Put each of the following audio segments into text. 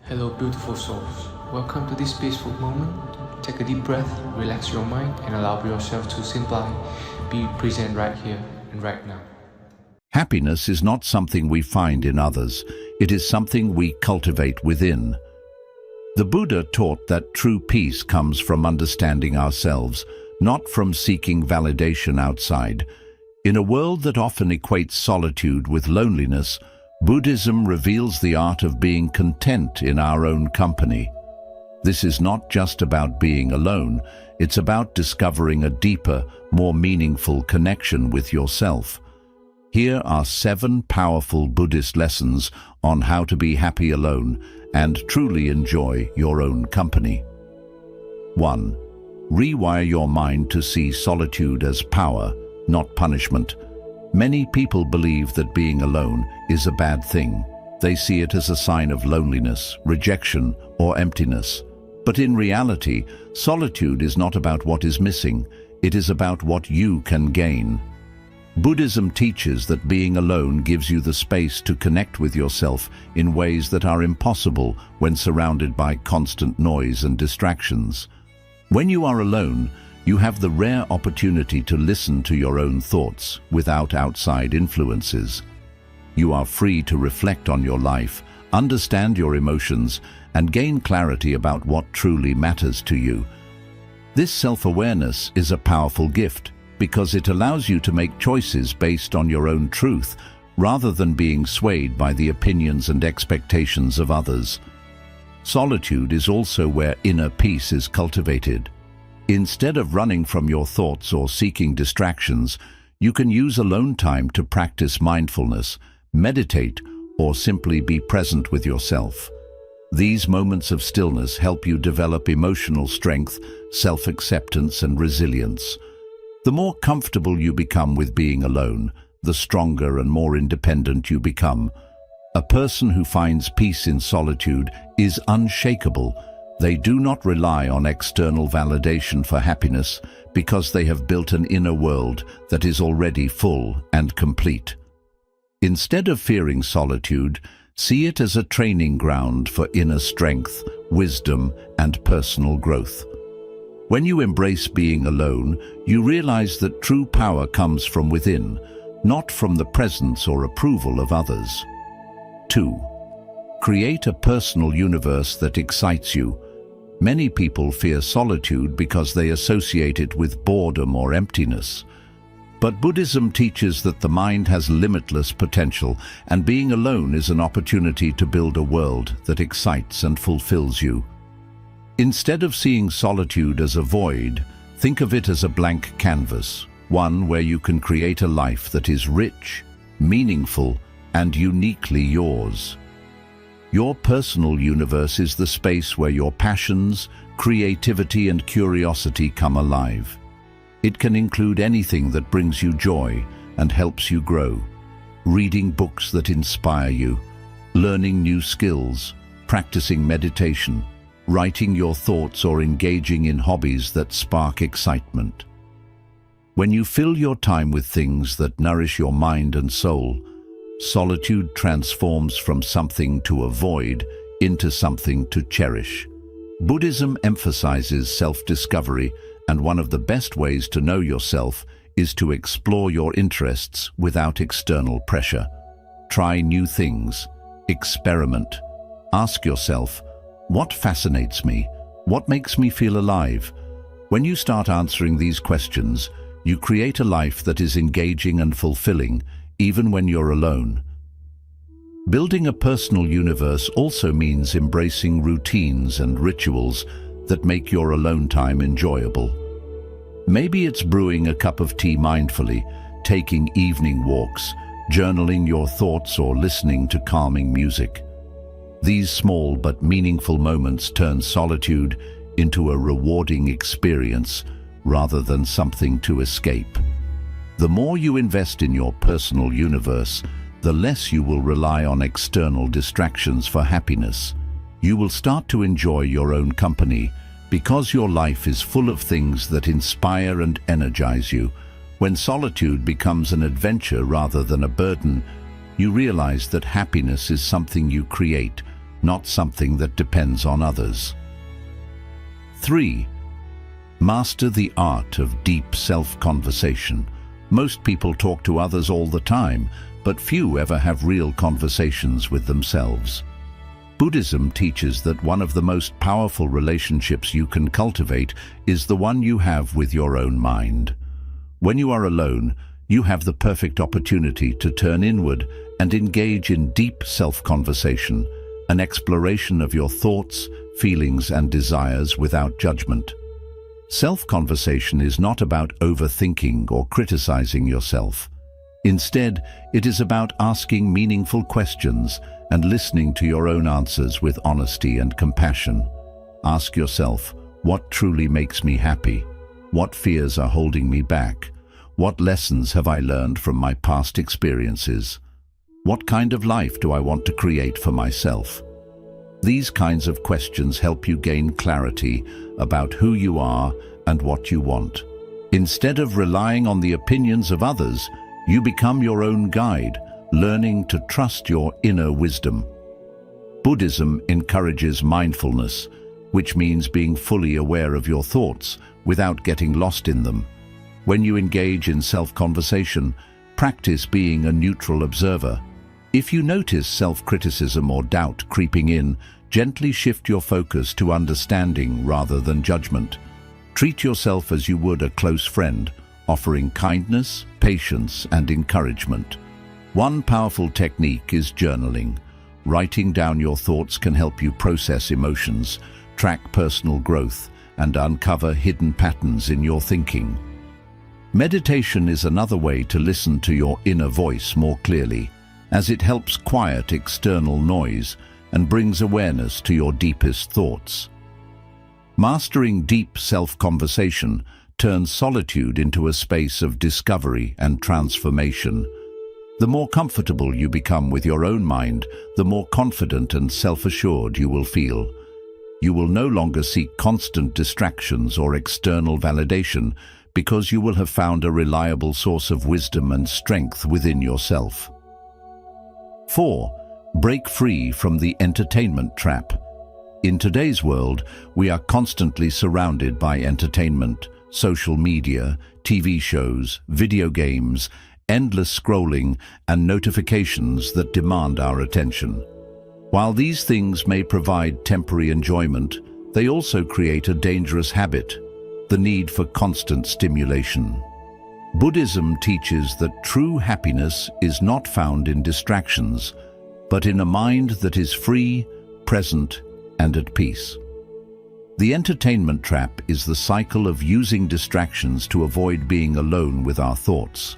Hello, beautiful souls. Welcome to this peaceful moment. Take a deep breath, relax your mind, and allow yourself to simply be present right here and right now. Happiness is not something we find in others. It is something we cultivate within. The Buddha taught that true peace comes from understanding ourselves, not from seeking validation outside. In a world that often equates solitude with loneliness, Buddhism reveals the art of being content in our own company. This is not just about being alone, it's about discovering a deeper, more meaningful connection with yourself. Here are 7 powerful Buddhist lessons on how to be happy alone and truly enjoy your own company. 1. Rewire your mind to see solitude as power, not punishment. Many people believe that being alone is a bad thing. They see it as a sign of loneliness, rejection, or emptiness. But in reality, solitude is not about what is missing. It is about what you can gain. Buddhism teaches that being alone gives you the space to connect with yourself in ways that are impossible when surrounded by constant noise and distractions. When you are alone, you have the rare opportunity to listen to your own thoughts without outside influences. You are free to reflect on your life, understand your emotions, and gain clarity about what truly matters to you. This self-awareness is a powerful gift because it allows you to make choices based on your own truth rather than being swayed by the opinions and expectations of others. Solitude is also where inner peace is cultivated. Instead of running from your thoughts or seeking distractions, you can use alone time to practice mindfulness, meditate, or simply be present with yourself. These moments of stillness help you develop emotional strength, self-acceptance, and resilience. The more comfortable you become with being alone, the stronger and more independent you become. A person who finds peace in solitude is unshakable. They do not rely on external validation for happiness because they have built an inner world that is already full and complete. Instead of fearing solitude, see it as a training ground for inner strength, wisdom, and personal growth. When you embrace being alone, you realize that true power comes from within, not from the presence or approval of others. 2. Create a personal universe that excites you. Many people fear solitude because they associate it with boredom or emptiness. But Buddhism teaches that the mind has limitless potential, and being alone is an opportunity to build a world that excites and fulfills you. Instead of seeing solitude as a void, think of it as a blank canvas, one where you can create a life that is rich, meaningful, and uniquely yours. Your personal universe is the space where your passions, creativity, and curiosity come alive. It can include anything that brings you joy and helps you grow. Reading books that inspire you, learning new skills, practicing meditation, writing your thoughts, or engaging in hobbies that spark excitement. When you fill your time with things that nourish your mind and soul, solitude transforms from something to avoid into something to cherish. Buddhism emphasizes self-discovery, and one of the best ways to know yourself is to explore your interests without external pressure. Try new things, experiment. Ask yourself, what fascinates me? What makes me feel alive? When you start answering these questions, you create a life that is engaging and fulfilling, even when you're alone. Building a personal universe also means embracing routines and rituals that make your alone time enjoyable. Maybe it's brewing a cup of tea mindfully, taking evening walks, journaling your thoughts, or listening to calming music. These small but meaningful moments turn solitude into a rewarding experience rather than something to escape. The more you invest in your personal universe, the less you will rely on external distractions for happiness. You will start to enjoy your own company because your life is full of things that inspire and energize you. When solitude becomes an adventure rather than a burden, you realize that happiness is something you create, not something that depends on others. 3. Master the art of deep self-conversation. Most people talk to others all the time, but few ever have real conversations with themselves. Buddhism teaches that one of the most powerful relationships you can cultivate is the one you have with your own mind. When you are alone, you have the perfect opportunity to turn inward and engage in deep self-conversation, an exploration of your thoughts, feelings, and desires without judgment. Self-conversation is not about overthinking or criticizing yourself. Instead, it is about asking meaningful questions and listening to your own answers with honesty and compassion. Ask yourself, what truly makes me happy? What fears are holding me back? What lessons have I learned from my past experiences? What kind of life do I want to create for myself? These kinds of questions help you gain clarity about who you are and what you want. Instead of relying on the opinions of others, you become your own guide, learning to trust your inner wisdom. Buddhism encourages mindfulness, which means being fully aware of your thoughts without getting lost in them. When you engage in self-conversation, practice being a neutral observer. If you notice self-criticism or doubt creeping in, gently shift your focus to understanding rather than judgment. Treat yourself as you would a close friend, offering kindness, patience, and encouragement. One powerful technique is journaling. Writing down your thoughts can help you process emotions, track personal growth, and uncover hidden patterns in your thinking. Meditation is another way to listen to your inner voice more clearly, as it helps quiet external noise and brings awareness to your deepest thoughts. Mastering deep self-conversation turns solitude into a space of discovery and transformation. The more comfortable you become with your own mind, the more confident and self-assured you will feel. You will no longer seek constant distractions or external validation because you will have found a reliable source of wisdom and strength within yourself. 4. Break free from the entertainment trap. In today's world, we are constantly surrounded by entertainment, social media, TV shows, video games, endless scrolling, and notifications that demand our attention. While these things may provide temporary enjoyment, they also create a dangerous habit, the need for constant stimulation. Buddhism teaches that true happiness is not found in distractions, but in a mind that is free, present, and at peace. The entertainment trap is the cycle of using distractions to avoid being alone with our thoughts.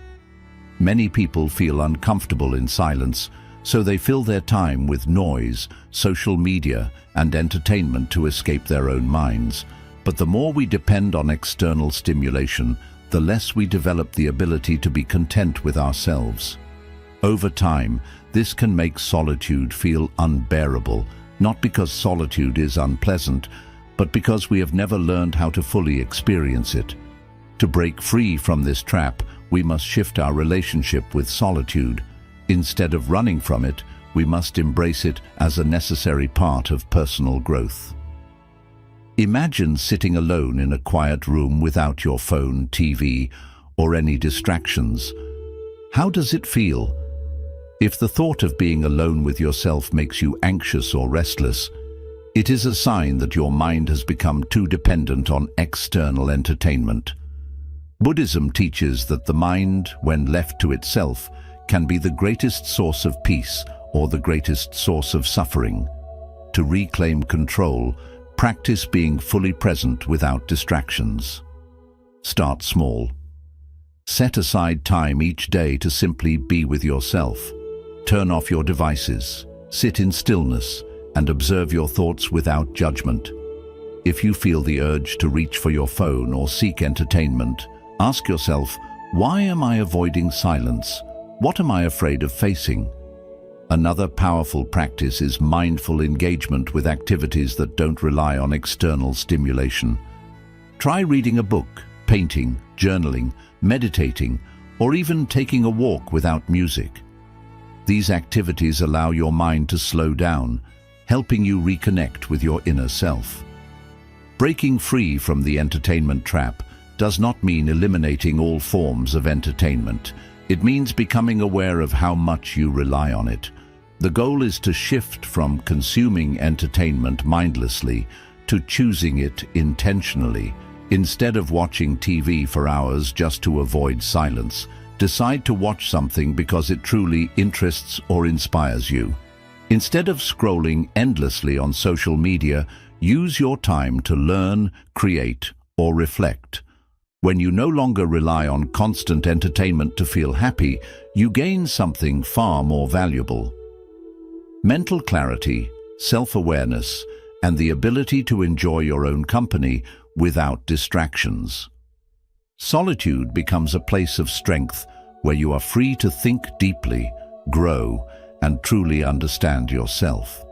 Many people feel uncomfortable in silence, so they fill their time with noise, social media, and entertainment to escape their own minds. But the more we depend on external stimulation, the less we develop the ability to be content with ourselves. Over time, this can make solitude feel unbearable, not because solitude is unpleasant, but because we have never learned how to fully experience it. To break free from this trap, we must shift our relationship with solitude. Instead of running from it, we must embrace it as a necessary part of personal growth. Imagine sitting alone in a quiet room without your phone, TV, or any distractions. How does it feel? If the thought of being alone with yourself makes you anxious or restless, it is a sign that your mind has become too dependent on external entertainment. Buddhism teaches that the mind, when left to itself, can be the greatest source of peace or the greatest source of suffering. To reclaim control, practice being fully present without distractions. Start small. Set aside time each day to simply be with yourself. Turn off your devices, sit in stillness, and observe your thoughts without judgment. If you feel the urge to reach for your phone or seek entertainment, ask yourself, why am I avoiding silence? What am I afraid of facing? Another powerful practice is mindful engagement with activities that don't rely on external stimulation. Try reading a book, painting, journaling, meditating, or even taking a walk without music. These activities allow your mind to slow down, helping you reconnect with your inner self. Breaking free from the entertainment trap does not mean eliminating all forms of entertainment. It means becoming aware of how much you rely on it. The goal is to shift from consuming entertainment mindlessly to choosing it intentionally. Instead of watching TV for hours just to avoid silence, decide to watch something because it truly interests or inspires you. Instead of scrolling endlessly on social media, use your time to learn, create, or reflect. When you no longer rely on constant entertainment to feel happy, you gain something far more valuable: mental clarity, self-awareness, and the ability to enjoy your own company without distractions. Solitude becomes a place of strength where you are free to think deeply, grow, and truly understand yourself.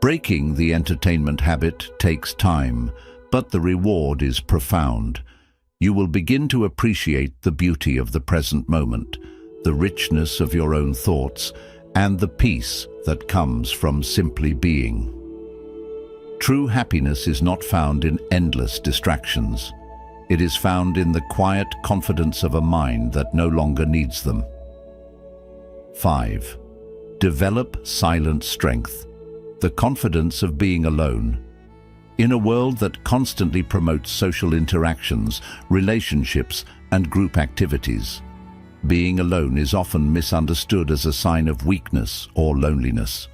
Breaking the entertainment habit takes time, but the reward is profound. You will begin to appreciate the beauty of the present moment, the richness of your own thoughts, and the peace that comes from simply being. True happiness is not found in endless distractions. It is found in the quiet confidence of a mind that no longer needs them. 5. Develop silent strength, the confidence of being alone. In a world that constantly promotes social interactions, relationships, and group activities, being alone is often misunderstood as a sign of weakness or loneliness.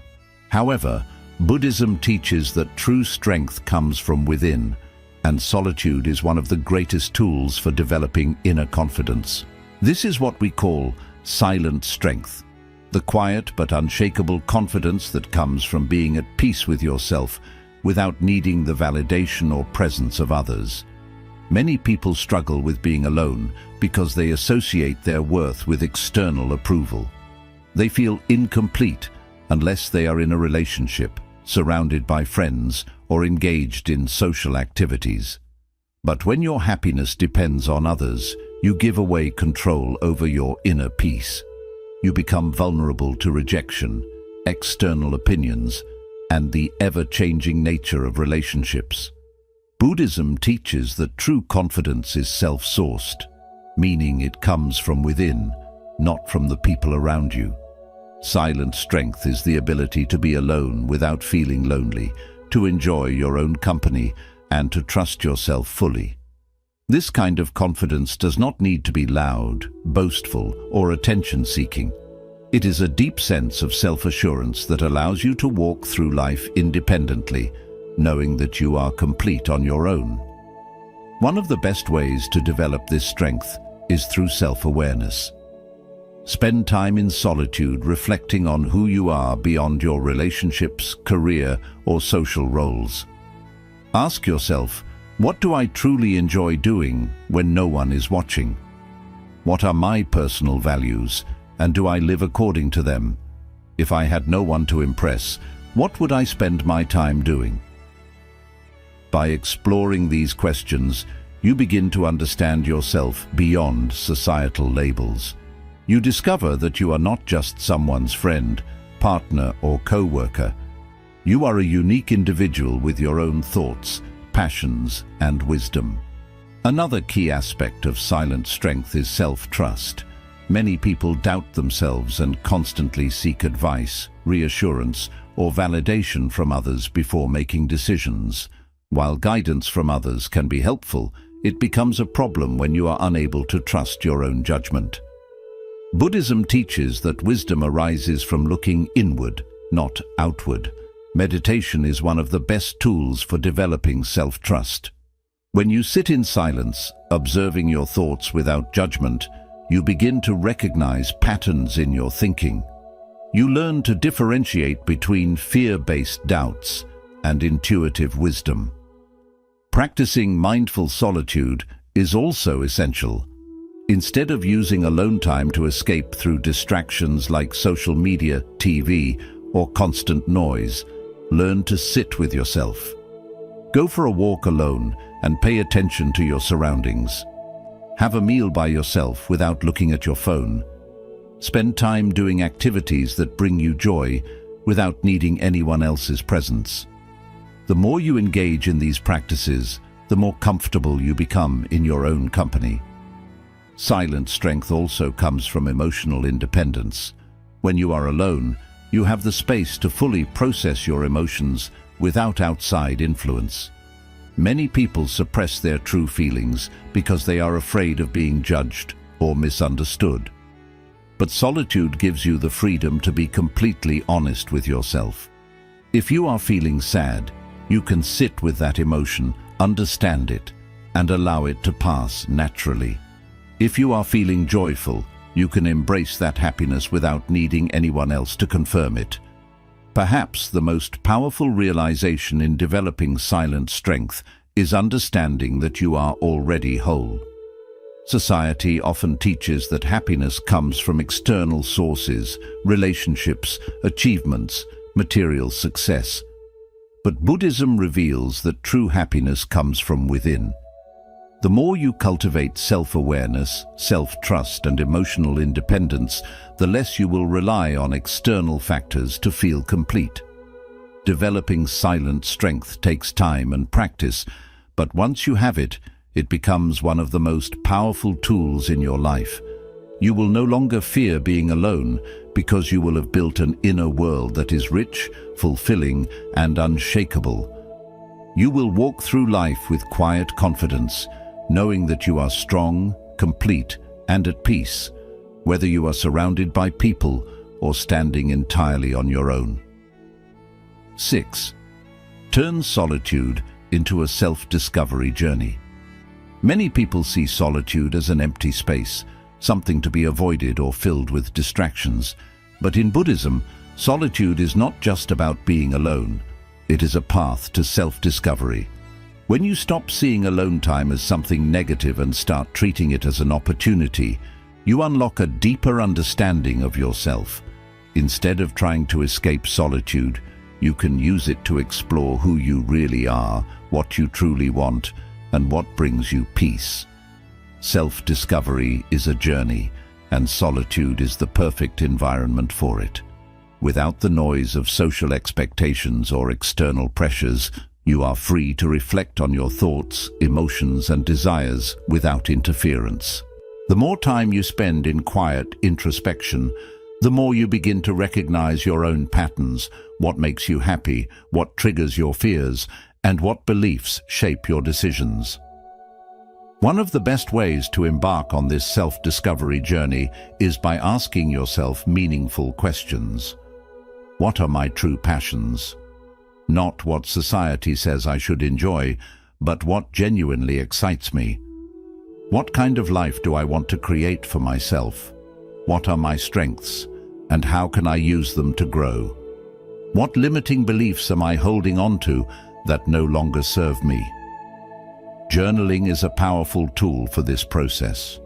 However, Buddhism teaches that true strength comes from within, and solitude is one of the greatest tools for developing inner confidence. This is what we call silent strength, the quiet but unshakable confidence that comes from being at peace with yourself without needing the validation or presence of others. Many people struggle with being alone because they associate their worth with external approval. They feel incomplete unless they are in a relationship, surrounded by friends, or engaged in social activities. But when your happiness depends on others, you give away control over your inner peace. You become vulnerable to rejection, external opinions, and the ever-changing nature of relationships. Buddhism teaches that true confidence is self-sourced, meaning it comes from within, not from the people around you. Silent strength is the ability to be alone without feeling lonely, to enjoy your own company, and to trust yourself fully. This kind of confidence does not need to be loud, boastful, or attention-seeking. It is a deep sense of self-assurance that allows you to walk through life independently, knowing that you are complete on your own. One of the best ways to develop this strength is through self-awareness. Spend time in solitude reflecting on who you are beyond your relationships, career, or social roles. Ask yourself, what do I truly enjoy doing when no one is watching? What are my personal values, and do I live according to them? If I had no one to impress, what would I spend my time doing? By exploring these questions, you begin to understand yourself beyond societal labels. You discover that you are not just someone's friend, partner, or co-worker. You are a unique individual with your own thoughts, passions, and wisdom. Another key aspect of silent strength is self-trust. Many people doubt themselves and constantly seek advice, reassurance, or validation from others before making decisions. While guidance from others can be helpful, it becomes a problem when you are unable to trust your own judgment. Buddhism teaches that wisdom arises from looking inward, not outward. Meditation is one of the best tools for developing self-trust. When you sit in silence, observing your thoughts without judgment, you begin to recognize patterns in your thinking. You learn to differentiate between fear-based doubts and intuitive wisdom. Practicing mindful solitude is also essential. Instead of using alone time to escape through distractions like social media, TV, or constant noise, learn to sit with yourself. Go for a walk alone and pay attention to your surroundings. Have a meal by yourself without looking at your phone. Spend time doing activities that bring you joy without needing anyone else's presence. The more you engage in these practices, the more comfortable you become in your own company. Silent strength also comes from emotional independence. When you are alone, you have the space to fully process your emotions without outside influence. Many people suppress their true feelings because they are afraid of being judged or misunderstood. But solitude gives you the freedom to be completely honest with yourself. If you are feeling sad, you can sit with that emotion, understand it, and allow it to pass naturally. If you are feeling joyful, you can embrace that happiness without needing anyone else to confirm it. Perhaps the most powerful realization in developing silent strength is understanding that you are already whole. Society often teaches that happiness comes from external sources, relationships, achievements, material success. But Buddhism reveals that true happiness comes from within. The more you cultivate self-awareness, self-trust, and emotional independence, the less you will rely on external factors to feel complete. Developing silent strength takes time and practice, but once you have it, it becomes one of the most powerful tools in your life. You will no longer fear being alone because you will have built an inner world that is rich, fulfilling, and unshakable. You will walk through life with quiet confidence, knowing that you are strong, complete, and at peace, whether you are surrounded by people or standing entirely on your own. 6. Turn solitude into a self-discovery journey. Many people see solitude as an empty space, something to be avoided or filled with distractions. But in Buddhism, solitude is not just about being alone. It is a path to self-discovery. When you stop seeing alone time as something negative and start treating it as an opportunity, you unlock a deeper understanding of yourself. Instead of trying to escape solitude, you can use it to explore who you really are, what you truly want, and what brings you peace. Self-discovery is a journey, and solitude is the perfect environment for it. Without the noise of social expectations or external pressures, you are free to reflect on your thoughts, emotions, and desires without interference. The more time you spend in quiet introspection, the more you begin to recognize your own patterns, what makes you happy, what triggers your fears, and what beliefs shape your decisions. One of the best ways to embark on this self-discovery journey is by asking yourself meaningful questions. What are my true passions? Not what society says I should enjoy, but what genuinely excites me. What kind of life do I want to create for myself? What are my strengths, and how can I use them to grow? What limiting beliefs am I holding on to that no longer serve me? Journaling is a powerful tool for this process.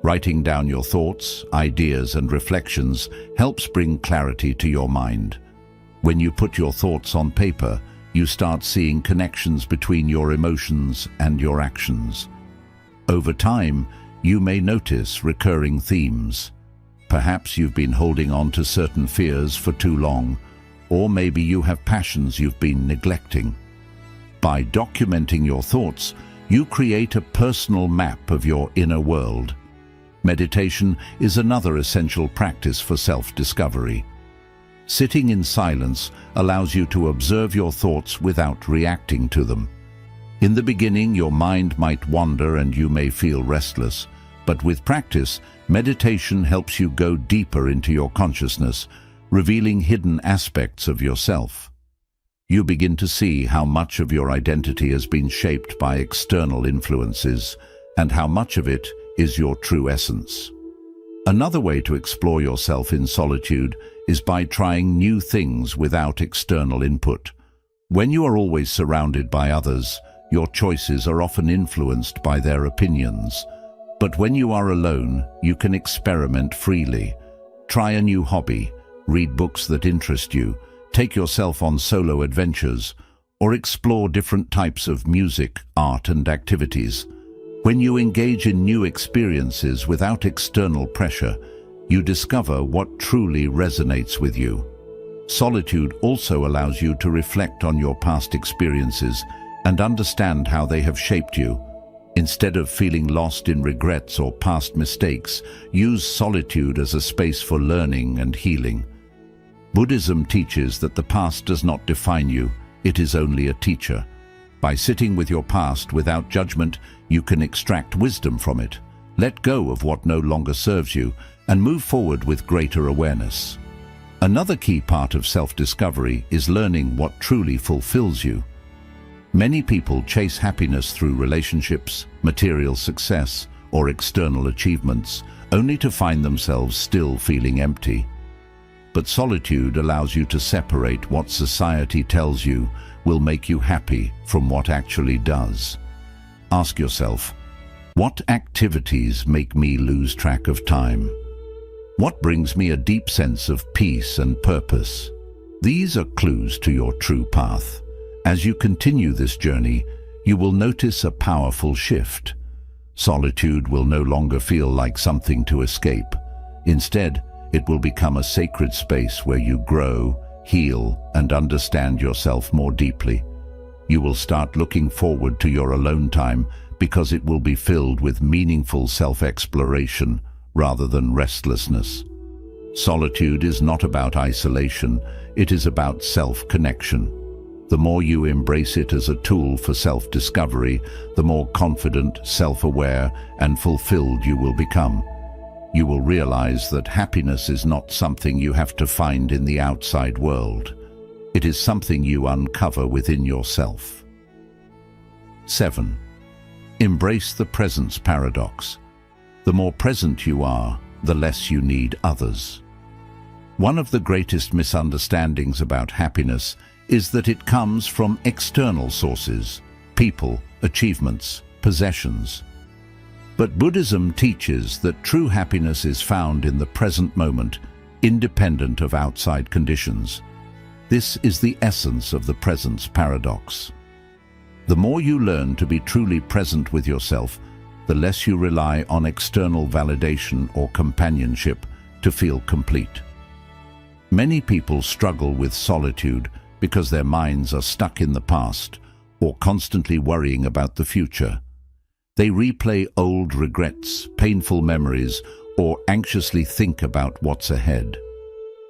Writing down your thoughts, ideas, and reflections helps bring clarity to your mind. When you put your thoughts on paper, you start seeing connections between your emotions and your actions. Over time, you may notice recurring themes. Perhaps you've been holding on to certain fears for too long, or maybe you have passions you've been neglecting. By documenting your thoughts, you create a personal map of your inner world. Meditation is another essential practice for self-discovery. Sitting in silence allows you to observe your thoughts without reacting to them. In the beginning, your mind might wander and you may feel restless, but with practice, meditation helps you go deeper into your consciousness, revealing hidden aspects of yourself. You begin to see how much of your identity has been shaped by external influences, and how much of it is your true essence. Another way to explore yourself in solitude is by trying new things without external input. When you are always surrounded by others, your choices are often influenced by their opinions. But when you are alone, you can experiment freely. Try a new hobby, read books that interest you, take yourself on solo adventures, or explore different types of music, art, and activities. When you engage in new experiences without external pressure, you discover what truly resonates with you. Solitude also allows you to reflect on your past experiences and understand how they have shaped you. Instead of feeling lost in regrets or past mistakes, use solitude as a space for learning and healing. Buddhism teaches that the past does not define you, it is only a teacher. By sitting with your past without judgment, you can extract wisdom from it, let go of what no longer serves you, and move forward with greater awareness. Another key part of self-discovery is learning what truly fulfills you. Many people chase happiness through relationships, material success, or external achievements, only to find themselves still feeling empty. But solitude allows you to separate what society tells you will make you happy from what actually does. Ask yourself, what activities make me lose track of time? What brings me a deep sense of peace and purpose? These are clues to your true path. As you continue this journey, you will notice a powerful shift. Solitude will no longer feel like something to escape. Instead, it will become a sacred space where you grow, heal, and understand yourself more deeply. You will start looking forward to your alone time because it will be filled with meaningful self-exploration rather than restlessness. Solitude is not about isolation, it is about self-connection. The more you embrace it as a tool for self-discovery, the more confident, self-aware, and fulfilled you will become. You will realize that happiness is not something you have to find in the outside world. It is something you uncover within yourself. 7. Embrace the presence paradox. The more present you are, the less you need others. One of the greatest misunderstandings about happiness is that it comes from external sources, people, achievements, possessions. But Buddhism teaches that true happiness is found in the present moment, independent of outside conditions. This is the essence of the presence paradox. The more you learn to be truly present with yourself, the less you rely on external validation or companionship to feel complete. Many people struggle with solitude because their minds are stuck in the past or constantly worrying about the future. They replay old regrets, painful memories, or anxiously think about what's ahead.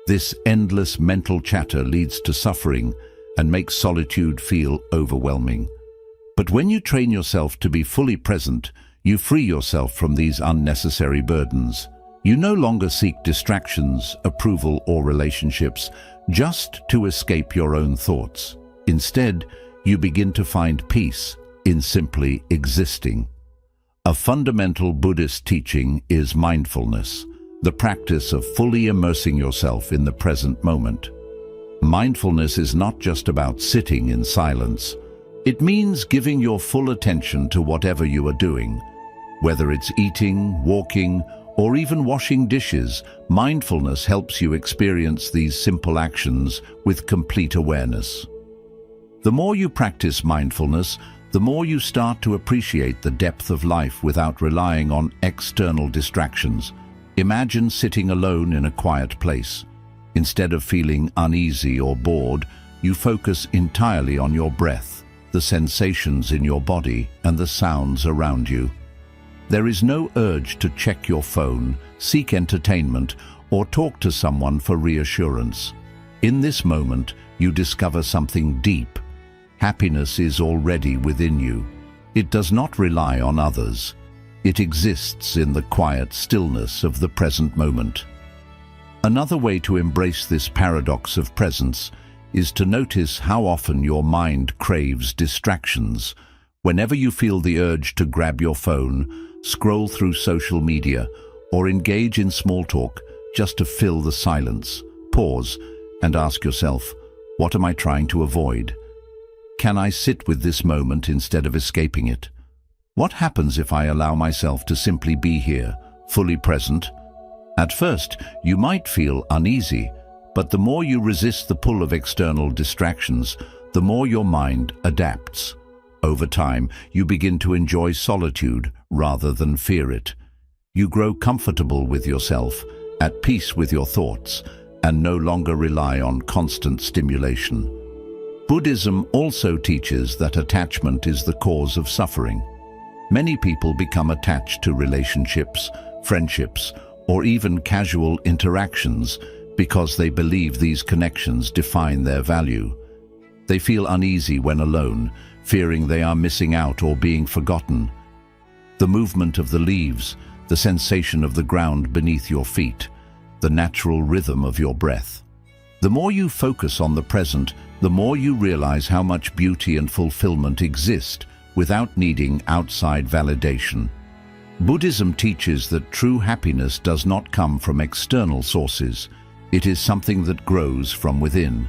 This endless mental chatter leads to suffering and makes solitude feel overwhelming. But when you train yourself to be fully present, you free yourself from these unnecessary burdens. You no longer seek distractions, approval, or relationships just to escape your own thoughts. Instead, you begin to find peace in simply existing. A fundamental Buddhist teaching is mindfulness, the practice of fully immersing yourself in the present moment. Mindfulness is not just about sitting in silence. It means giving your full attention to whatever you are doing. Whether it's eating, walking, or even washing dishes, mindfulness helps you experience these simple actions with complete awareness. The more you practice mindfulness, the more you start to appreciate the depth of life without relying on external distractions. Imagine sitting alone in a quiet place. Instead of feeling uneasy or bored, you focus entirely on your breath, the sensations in your body, and the sounds around you. There is no urge to check your phone, seek entertainment, or talk to someone for reassurance. In this moment, you discover something deep. Happiness is already within you. It does not rely on others. It exists in the quiet stillness of the present moment. Another way to embrace this paradox of presence is to notice how often your mind craves distractions. Whenever you feel the urge to grab your phone, scroll through social media, or engage in small talk just to fill the silence, pause and ask yourself, what am I trying to avoid? Can I sit with this moment instead of escaping it? What happens if I allow myself to simply be here, fully present? At first, you might feel uneasy, but the more you resist the pull of external distractions, the more your mind adapts. Over time, you begin to enjoy solitude rather than fear it. You grow comfortable with yourself, at peace with your thoughts, and no longer rely on constant stimulation. Buddhism also teaches that attachment is the cause of suffering. Many people become attached to relationships, friendships, or even casual interactions because they believe these connections define their value. They feel uneasy when alone, fearing they are missing out or being forgotten. The movement of the leaves, the sensation of the ground beneath your feet, the natural rhythm of your breath. The more you focus on the present, the more you realize how much beauty and fulfillment exist without needing outside validation. Buddhism teaches that true happiness does not come from external sources. It is something that grows from within.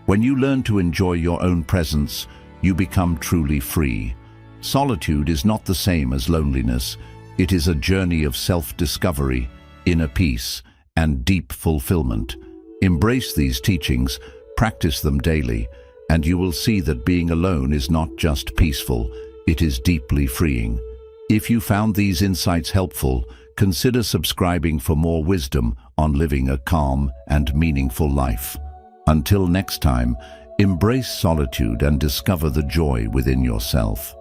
When you learn to enjoy your own presence, you become truly free. Solitude is not the same as loneliness. It is a journey of self-discovery, inner peace, and deep fulfillment. Embrace these teachings, practice them daily, and you will see that being alone is not just peaceful, it is deeply freeing. If you found these insights helpful, consider subscribing for more wisdom on living a calm and meaningful life. Until next time, embrace solitude and discover the joy within yourself.